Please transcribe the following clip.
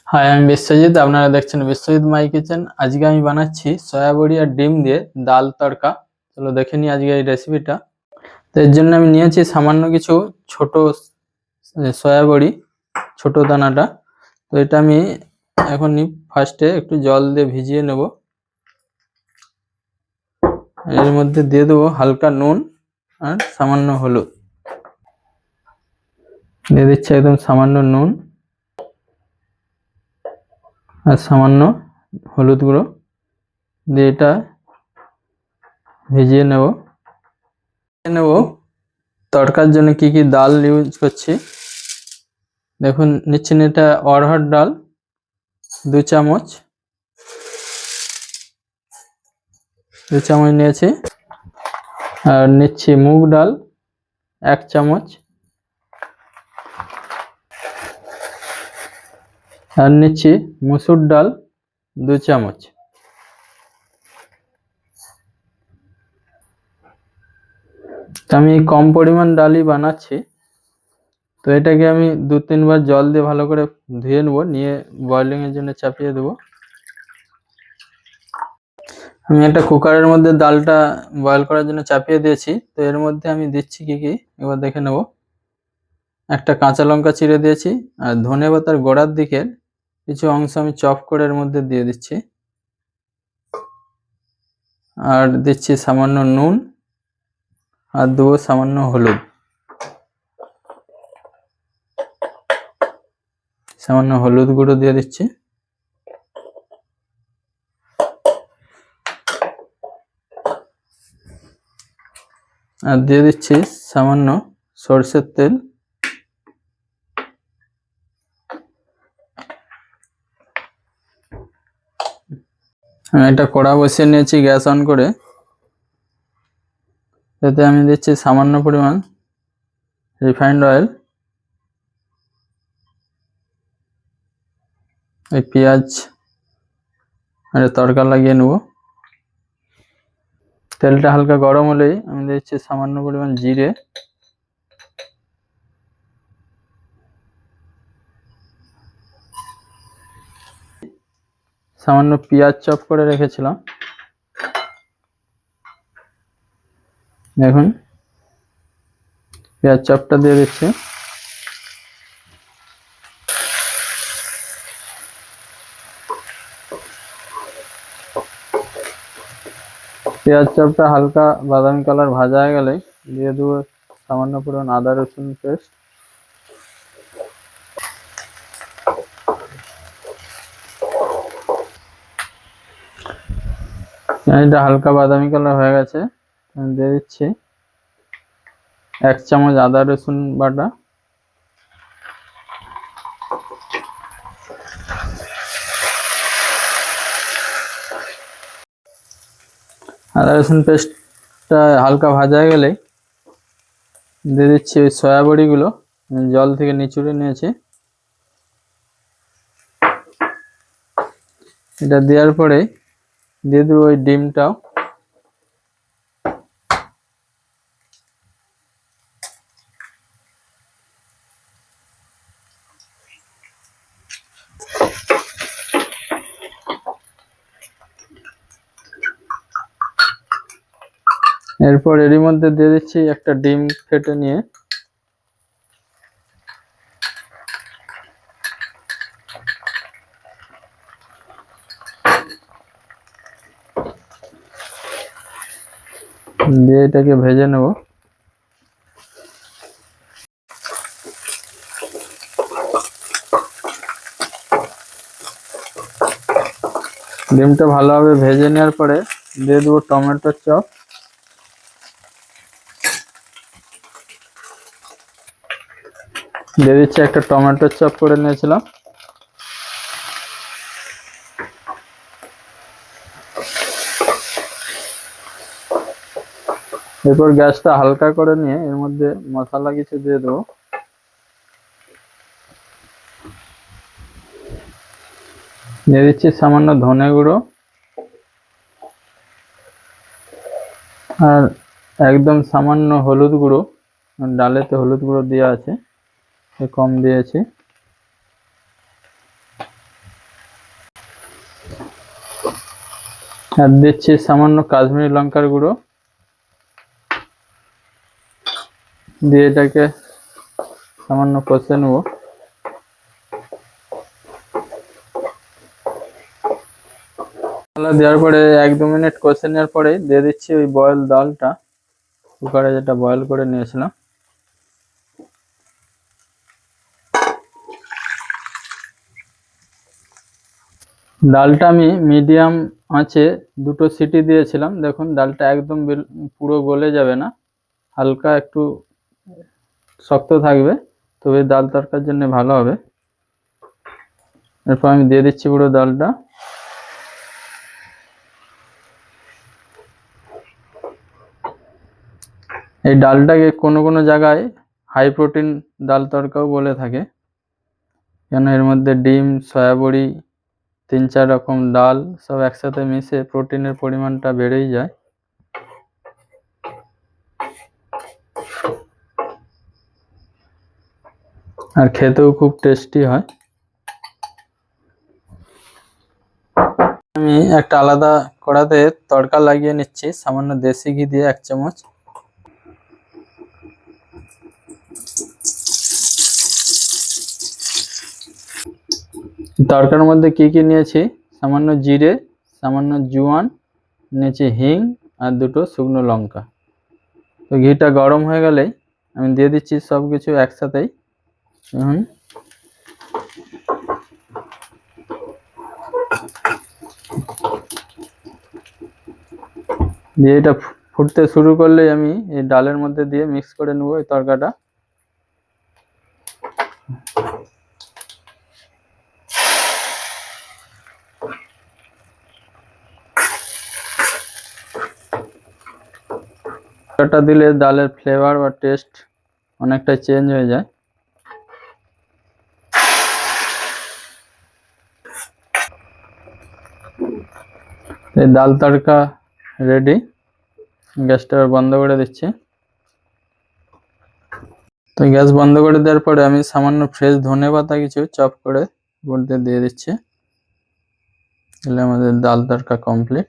High, আমি বিশ্বজিৎ। আপনারা দেখছেন বিশ্বজিৎ মাই কিচেন। আজকে আমি বানাচ্ছি সয়াবড়ি আর ডিম দিয়ে ডাল তড়কা। চলো দেখে নিই আজকে এই রেসিপিটা। তো এর জন্য আমি নিয়েছি সামান্য কিছু ছোট সয়াবড়ি, ছোট দানাটা। তো এটা আমি এখনই ফার্স্টে একটু জল দিয়ে ভিজিয়ে নেব। এর মধ্যে দিয়ে দেবো হালকা নুন আর সামান্য হলুদ। দিয়ে দিচ্ছি একদম সামান্য নুন আর সামান্য হলুদ গুঁড়ো দিয়ে এটা ভিজিয়ে নেব। তড়কার জন্য কি কি ডাল ইউজ করছি দেখুন। নিচ্ছেন এটা অড়হর ডাল 2 চামচ নিয়েছি। আর নিচ্ছি মুগ ডাল 1 চামচ। আর নিচ্ছি মসুর ডাল 2 চামচ। আমি কম পরিমাণ ডালই বানাচ্ছি। তো এটাকে আমি 2-3 বার জল দিয়ে ভালো করে ধুয়ে নেব, নিয়ে বয়লিং এর জন্য চাপিয়ে দেব। আমি একটা কুকারের মধ্যে ডালটা বয়েল করার জন্য চাপিয়ে দিয়েছি। তো এর মধ্যে আমি দিচ্ছি কি কি এবার দেখে নেব। একটা কাঁচা লঙ্কা চিড়ে দিয়েছি, আর ধনেপাতার গোড়ার দিকে কিছু অংশ আমি চপ করে এর মধ্যে দিয়ে দিচ্ছি। আর দিচ্ছি সামান্য নুন, আর দেবো সামান্য হলুদ। সামান্য হলুদ গুঁড়ো দিয়ে দিচ্ছি। আর দিয়ে দিচ্ছি সামান্য সরষের তেল। আমি একটা কড়া বসিয়ে নিয়েছি গ্যাস অন করে। এতে আমি দিচ্ছি সামান্য পরিমাণ রিফাইন্ড অয়েল। এই পেঁয়াজ আর তড়কা লাগিয়ে নেব। তেলটা হালকা গরম হলেই আমি দিচ্ছি সামান্য পরিমাণ জিরে, সামান্য পেঁয়াজ চপ করে রেখেছিলাম। দেখুন পেঁয়াজ চপটা দিয়ে দিচ্ছি। পেঁয়াজ চপটা হালকা বাদামি কালার ভাজা হয়ে গেলে দিয়ে দেবো সামান্য পরিমাণ আদা রসুন পেস্ট। এটা হালকা বাদামি কালার হয়ে গেছে। আমি দিয়ে দিচ্ছি 1 চামচ আদা রসুন বাটা। আদা রসুন পেস্টটা হালকা ভাজা হয়ে গেলে দিয়ে দিচ্ছি ওই সয়াবড়িগুলো জল থেকে নিচুড়ে নিয়েছি। এটা দেওয়ার পরে দিয়ে দেবো ওই ডিমটাও। এরপর এরই মধ্যে দিয়ে দিচ্ছি একটা ডিম ফেটে নিয়ে। দিয়ে এটাকে ভেজে নেব। ডিমটা ভালোভাবে ভেজে নেওয়ার পরে দিয়ে দেবো টমেটো চপ। দিয়ে দিচ্ছি একটা টমেটো চপ করে নিয়েছিলাম। এরপর গ্যাসটা হালকা করে নিয়ে এর মধ্যে মশলা কিছু দিয়ে দেবো। দিয়ে দিচ্ছি সামান্য ধনে গুঁড়ো, আর একদম সামান্য হলুদ গুঁড়ো। ডালেতে হলুদ গুঁড়ো দেওয়া আছে, কম দিয়েছি। আর দিচ্ছি সামান্য কাশ্মীরি লঙ্কার গুঁড়ো, দিয়ে এটাকে সামান্য কষে নেব। মশলা দেওয়ার পরে 1-2 মিনিট কষে নেওয়ার পরে দিয়ে দিচ্ছি ওই বয়েল ডালটা, কুকারে যেটা বয়েল করে নিয়েছিলাম। ডালটা আমি মিডিয়াম আঁচে 2টো সিটি দিয়েছিলাম। দেখুন ডালটা একদম পুরো গলে যাবে না, হালকা একটু শক্ত থাকবে, তবে ডাল তরকার জন্য ভালো হবে। এরপর আমি দিয়ে দিচ্ছি পুরো ডালটা। এই ডালটাকে কোনো কোনো জায়গায় হাই প্রোটিন ডাল তরকাও বলে থাকে, কেন এর মধ্যে ডিম, সয়াবড়ি, 3-4 রকম ডাল সব একসাথে মিশে প্রোটিনের পরিমাণটা বেড়েই যায়। আর খেতেও খুব টেস্টি হয়। আমি একটা আলাদা কড়াতে তড়কা লাগিয়ে নিচ্ছি সামান্য দেশি ঘি দিয়ে 1 চামচ। তড়কার মধ্যে কি কি নিয়েছি, সামান্য জিরে, সামান্য জোয়ান নিয়েছি, হিং আর 2টো শুকনো লঙ্কা। তো ঘিটা গরম হয়ে গেলেই আমি দিয়ে দিচ্ছি সব কিছু একসাথেই। এখন দিয়ে এটা ফুটতে শুরু করলেই আমি এই ডালের মধ্যে দিয়ে মিক্স করে নেব এই তরকাটা। তরকাটা দিলে ডালের ফ্লেভার বা টেস্ট অনেকটা চেঞ্জ হয়ে যায়। এই ডাল তড়কা রেডি, গ্যাসটা বন্ধ করে দিচ্ছি। তো গ্যাস বন্ধ করে দেওয়ার পরে আমি সামান্য ফ্রেশ ধনেপাতা কিছু চপ করে উপর দিয়ে দিচ্ছি, তাহলে আমাদের ডাল তড়কা কমপ্লিট।